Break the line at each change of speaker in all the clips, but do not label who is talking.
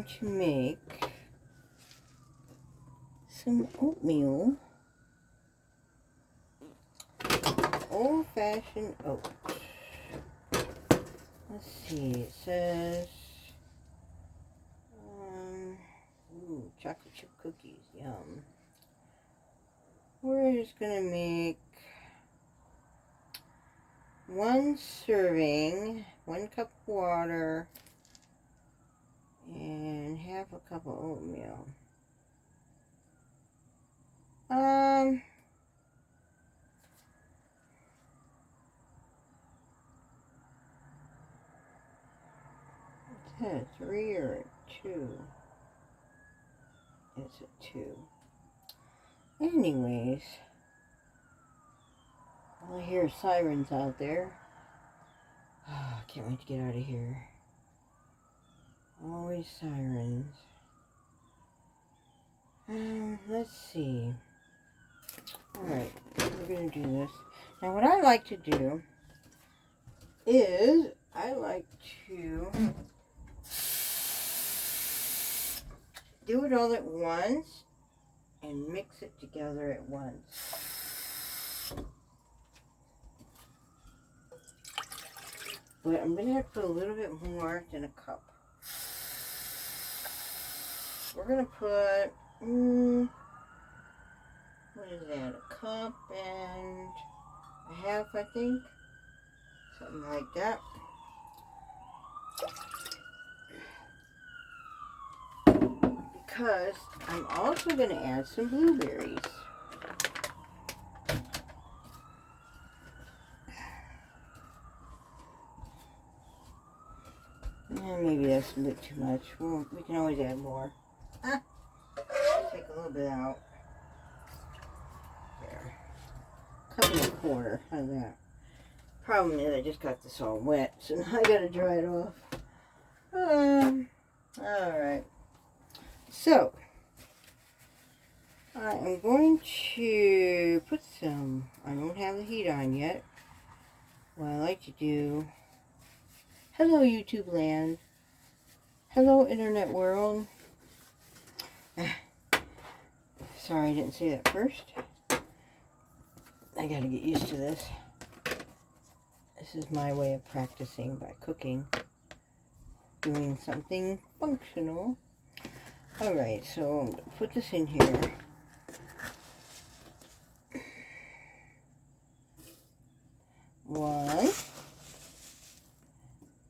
going to make some oatmeal. Old-fashioned oats. Let's see, it says, chocolate chip cookies, yum. We're just going to make 1 serving, 1 cup of water, and half a cup of oatmeal. Is that a 3 or a 2? It's a 2. Anyways, all I hear is sirens out there. Oh, I can't wait to get out of here. Always sirens. Let's see. Alright, we're going to do this. Now what I like to do is I like to do it all at once and mix it together at once. But I'm going to have to put a little bit more than a cup. We're going to put, what is that, a cup and a half, I think. Something like that. Because I'm also going to add some blueberries. And maybe that's a bit too much. Well, we can always add more. Take a little bit out. There. Cup and a quarter. How's that? Problem is I just got this all wet, so now I gotta dry it off. Alright. So, I am going to put some, I don't have the heat on yet. What I like to do, hello YouTube land, hello internet world. Sorry I didn't say that first. I gotta get used to this. This is my way of practicing by cooking, doing something functional. Alright, so I'm going to put this in here. One,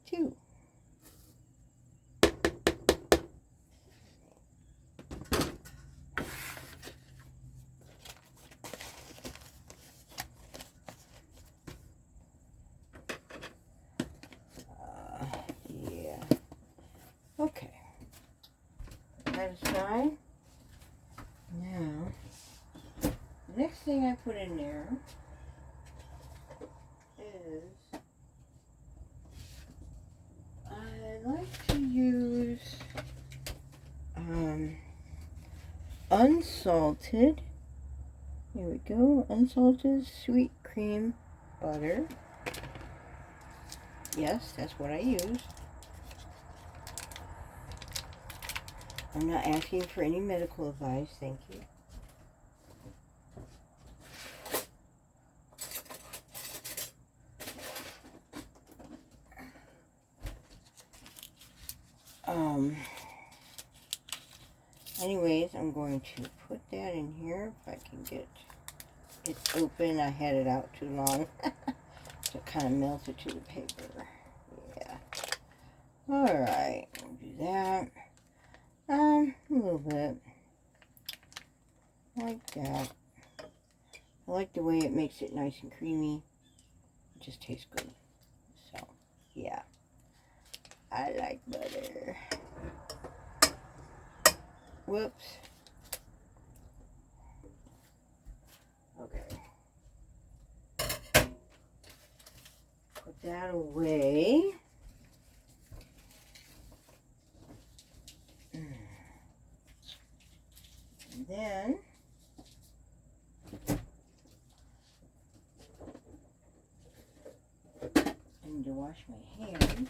two. Yeah. Okay. That aside. Now, the next thing I put in there is I like to use unsalted, here we go, unsalted sweet cream butter. Yes, that's what I use. I'm not asking for any medical advice, thank you. Anyways, I'm going to put that in here if I can get it open. I had it out too long. So it kind of melted to the paper. Yeah. Alright, we'll do that. A little bit. Like that. I like the way it makes it nice and creamy. It just tastes good. So, yeah. I like butter. Whoops. Okay. Put that away. And then I need to wash my hands.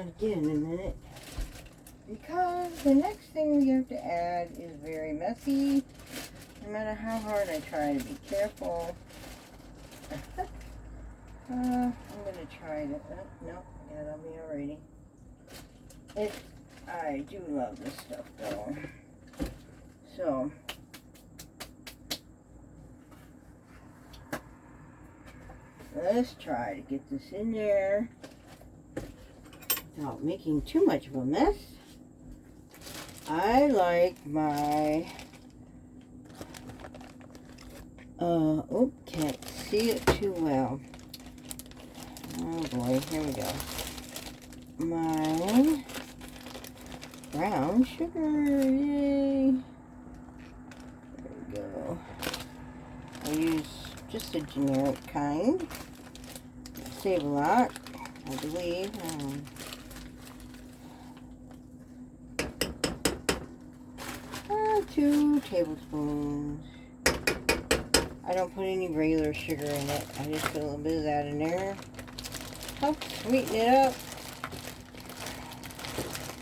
that again in a minute. Because the next thing we have to add is very messy. No matter how hard I try to be careful. I'm going to try to... no, I got it on me already. I do love this stuff though. So... let's try to get this in there without making too much of a mess. I like my, can't see it too well. Oh boy, here we go. My brown sugar, yay. There we go. I use just a generic kind. Save a lot, I believe. 2 tablespoons. I don't put any regular sugar in it. I just put a little bit of that in there. Help sweeten it up.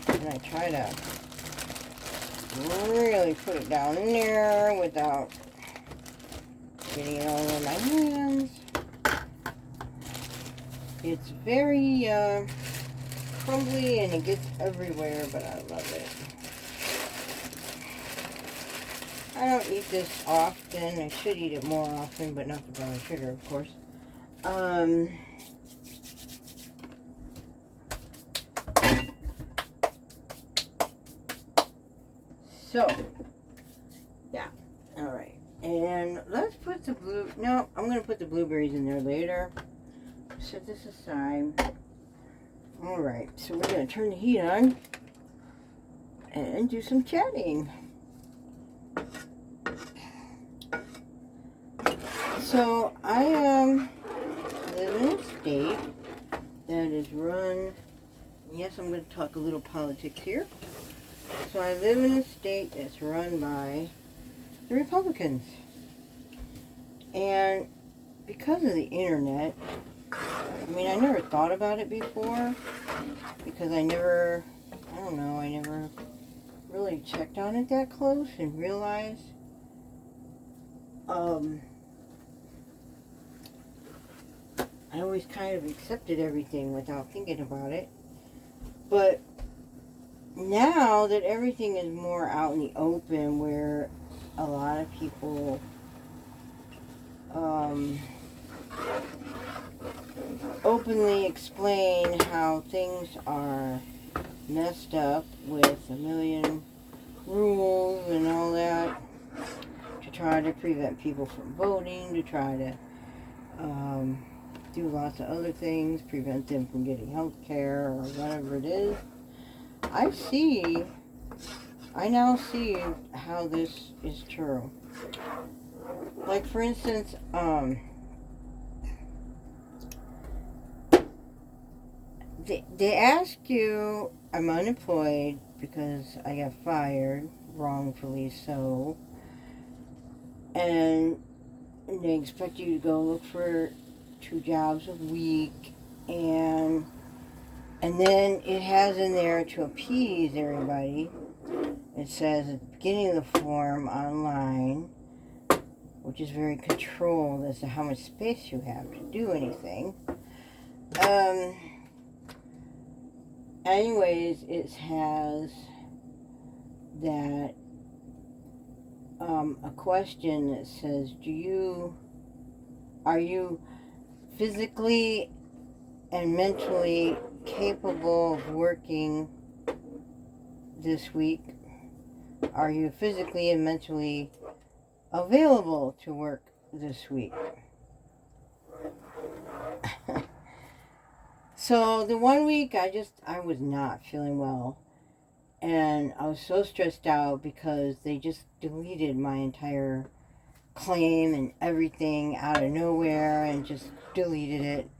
And I try to really put it down in there without getting it all over my hands. It's very crumbly and it gets everywhere, but I love it. I don't eat this often. I should eat it more often, but not the brown sugar, of course. So, yeah. Alright. And let's put the no, I'm going to put the blueberries in there later. Set this aside. Alright, so we're going to turn the heat on and do some chatting. So, I live in a state that is run, yes, I'm going to talk a little politics here. So, I live in a state that's run by the Republicans. And because of the internet, I mean, I never thought about it before because I never really checked on it that close and realized I always kind of accepted everything without thinking about it. But now that everything is more out in the open, where a lot of people openly explain how things are messed up with a million rules and all that to try to prevent people from voting, to try to do lots of other things, prevent them from getting health care or whatever it is. I now see how this is true. Like, for instance, they ask you, I'm unemployed because I got fired, wrongfully so, and they expect you to go look for 2 jobs a week, and then it has in there, to appease everybody, it says at the beginning of the form online, which is very controlled as to how much space you have to do anything. Anyways, it has that a question that says, are you physically and mentally capable of working this week? Are you physically and mentally available to work this week? So the one week I was not feeling well, and I was so stressed out because they just deleted my entire claim and everything out of nowhere and just deleted it.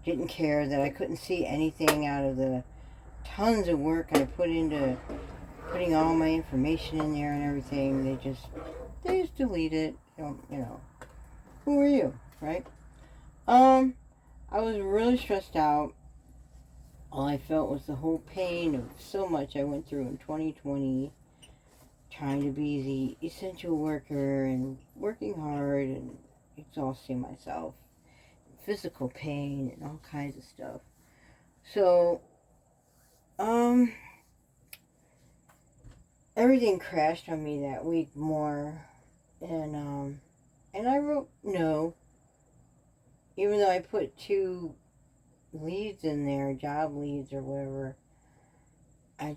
Didn't care that I couldn't see anything out of the tons of work I put into putting all my information in there and everything. They just delete it. Who are you, right? I was really stressed out, all I felt was the whole pain of so much I went through in 2020, trying to be the essential worker and working hard and exhausting myself, physical pain and all kinds of stuff. So, everything crashed on me that week more, and I wrote no, even though I put 2 leads in there, job leads or whatever. I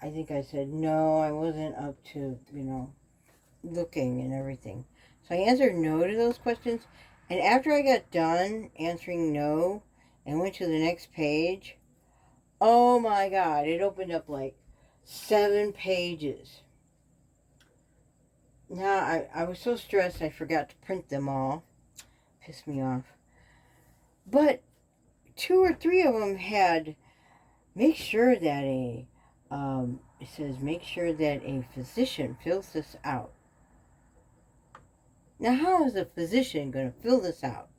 think I said no, I wasn't up to, looking and everything. So I answered no to those questions, and after I got done answering no and went to the next page, oh my God, it opened up like 7 pages. Now, I was so stressed I forgot to print them all. Pissed me off. But 2 or 3 of them had, make sure that it says, make sure that a physician fills this out. Now, how is a physician going to fill this out?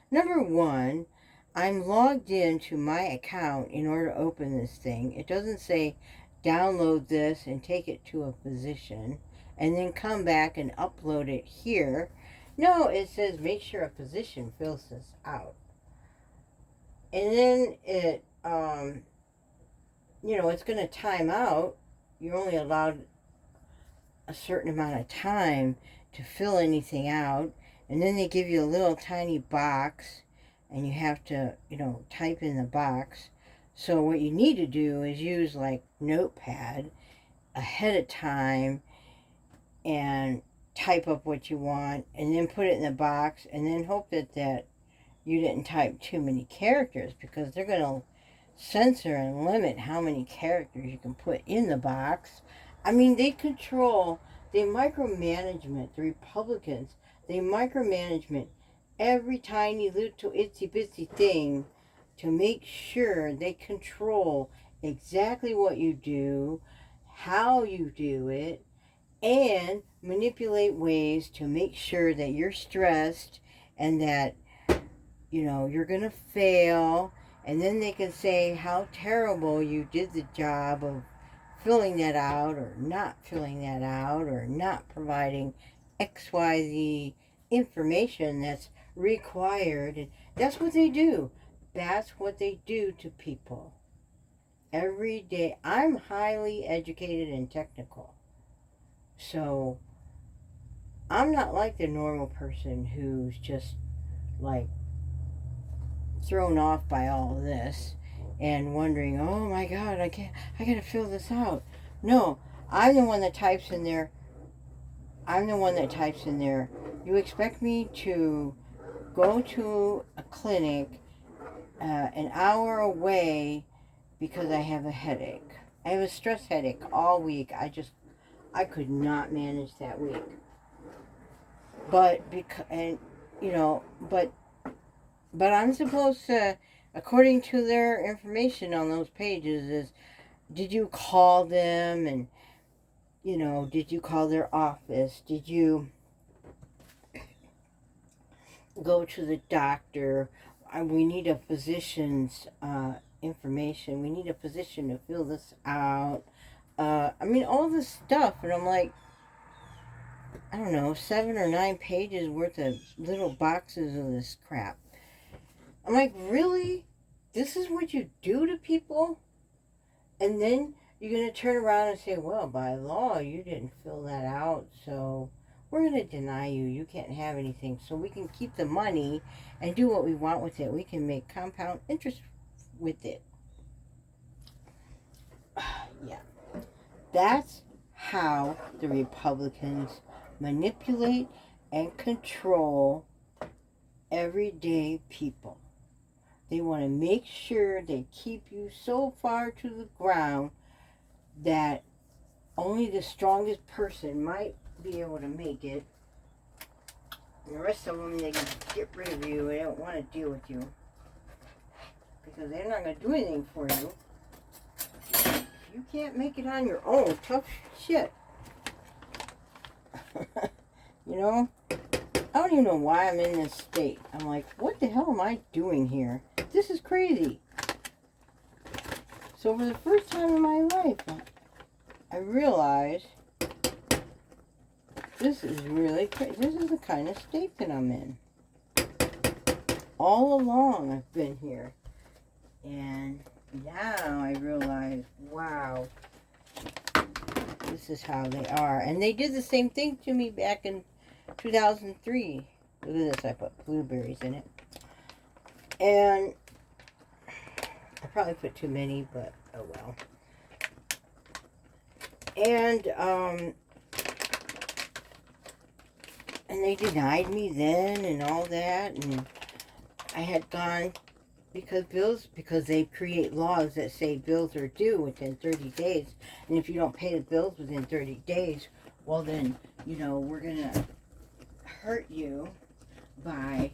Number 1, I'm logged into my account in order to open this thing. It doesn't say download this and take it to a physician and then come back and upload it here. No, it says make sure a physician fills this out. And then it's going to time out. You're only allowed a certain amount of time to fill anything out. And then they give you a little tiny box and you have to, type in the box. So what you need to do is use like Notepad ahead of time and type up what you want and then put it in the box and then hope that you didn't type too many characters, because they're going to censor and limit how many characters you can put in the box. I mean, they micromanagement, the Republicans, they micromanagement every tiny little itsy bitsy thing to make sure they control exactly what you do, how you do it, and manipulate ways to make sure that you're stressed and that, you're going to fail. And then they can say how terrible you did the job of filling that out or not filling that out or not providing XYZ information that's required. And that's what they do. That's what they do to people. Every day. I'm highly educated and technical. So I'm not like the normal person who's just like thrown off by all of this and wondering, oh my God, I gotta fill this out. No, I'm the one that types in there. You expect me to go to a clinic an hour away because I have a headache. I have a stress headache all week. I could not manage that week. But but I'm supposed to, according to their information on those pages, is did you call them and, did you call their office? Did you go to the doctor? We need a physician's information. We need a physician to fill this out. All this stuff. And I'm like, I don't know, 7 or 9 pages worth of little boxes of this crap. I'm like, really? This is what you do to people? And then you're going to turn around and say, well, by law, you didn't fill that out, so we're going to deny you. You can't have anything. So we can keep the money and do what we want with it. We can make compound interest with it. Yeah. That's how the Republicans manipulate and control everyday people. They want to make sure they keep you so far to the ground that only the strongest person might be able to make it. And the rest of them, they can get rid of you. They don't want to deal with you. Because they're not going to do anything for you. You can't make it on your own. Tough shit. I don't even know why I'm in this state. I'm like, what the hell am I doing here? This is crazy. So for the first time in my life, I realized this is really crazy. This is the kind of state that I'm in. All along I've been here. And now I realize, wow, this is how they are. And they did the same thing to me back in 2003. Look at this, I put blueberries in it. And I probably put too many, but oh well. And they denied me then and all that, and I had gone because they create laws that say bills are due within 30 days, and if you don't pay the bills within 30 days, well then, you know, we're gonna hurt you by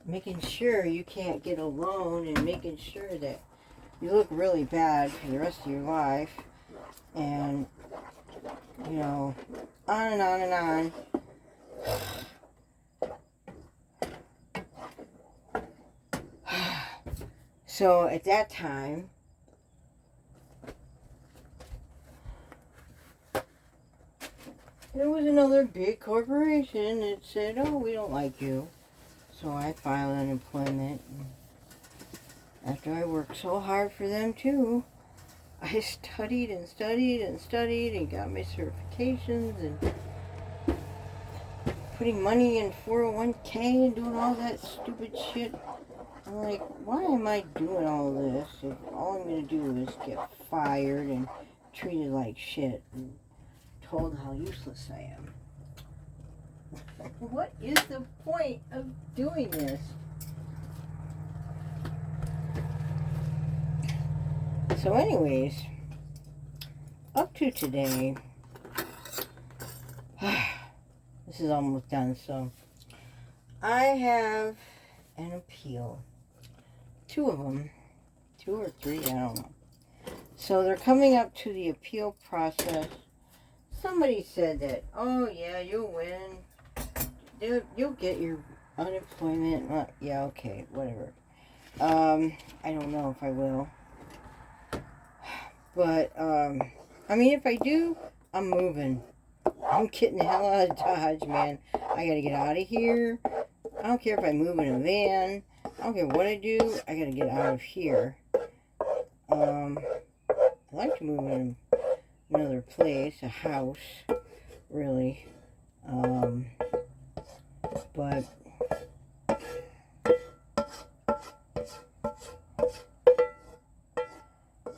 making sure you can't get a loan and making sure that you look really bad for the rest of your life, and you know, on and on and on. So at that time, there was another big corporation that said, oh, we don't like you. So I filed unemployment. After I worked so hard for them too, I studied and studied and studied and got my certifications and putting money in 401k and doing all that stupid shit. I'm like, why am I doing all this if all I'm going to do is get fired and treated like shit and told how useless I am? What is the point of doing this? So anyways, up to today, this is almost done, so I have an appeal. 2 of them. 2 or 3, I don't know. So they're coming up to the appeal process. Somebody said that, oh yeah, you'll win. You'll get your unemployment. Yeah, okay, whatever. I don't know if I will. But, I mean, if I do, I'm moving. I'm getting the hell out of Dodge, man. I gotta get out of here. I don't care if I move in a van. I don't care what I do. I gotta get out of here. I'd like to move in another place, a house, really. But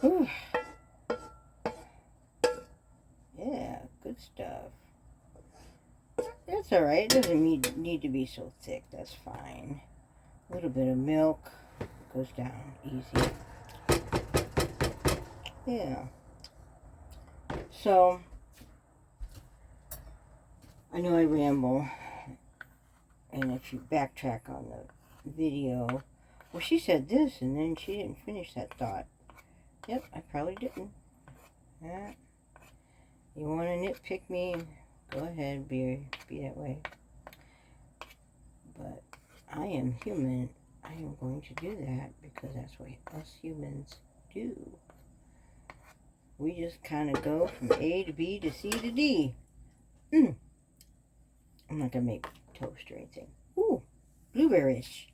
whew. Yeah, good stuff. That's alright. It doesn't need to be so thick. That's fine. A little bit of milk goes down easy. Yeah. So, I know I ramble. And if you backtrack on the video, well, she said this and then she didn't finish that thought. Yep, I probably didn't. Yeah. You want to nitpick me? Go ahead, be that way. But I am human. I am going to do that because that's what us humans do. We just kind of go from A to B to C to D. I'm not going to make toast or anything. Ooh, blueberries.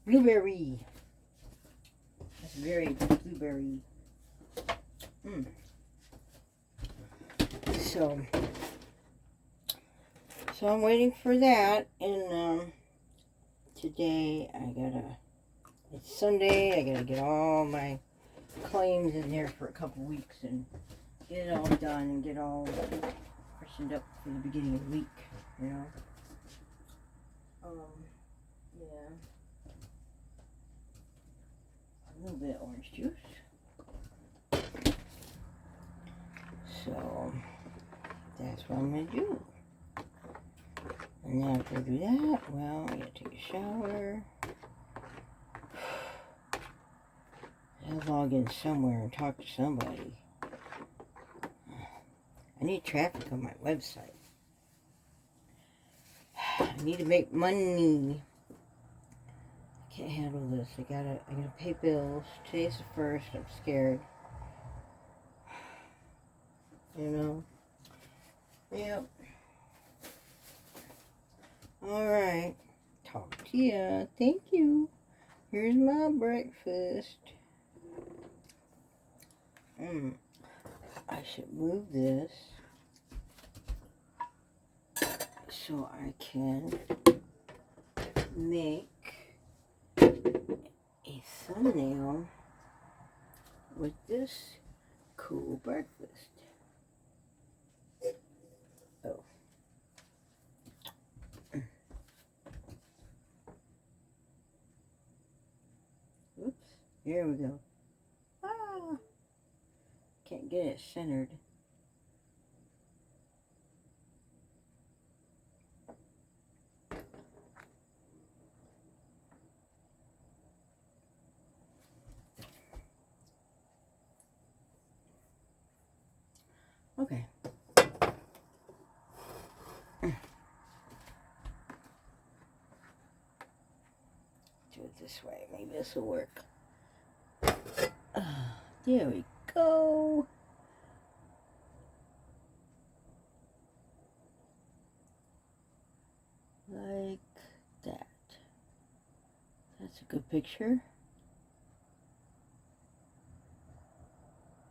Blueberry. That's very blueberry. So I'm waiting for that, and today it's Sunday, I gotta get all my claims in there for a couple weeks and get it all done and get all freshened up for the beginning of the week, you know. Yeah. A little bit of orange juice. So that's what I'm gonna do. And then after I do that, well, I gotta take a shower. I'll log in somewhere and talk to somebody. I need traffic on my website. I need to make money. Can't handle this. I gotta pay bills. Today's the first. I'm scared. You know? Yep. Alright. Talk to ya. Thank you. Here's my breakfast. I should move this so I can make a thumbnail with this cool breakfast. Oh. Oops. Here we go. Ah! Can't get it centered. Okay. Do it this way. Maybe this will work. There we go. Like that. That's a good picture.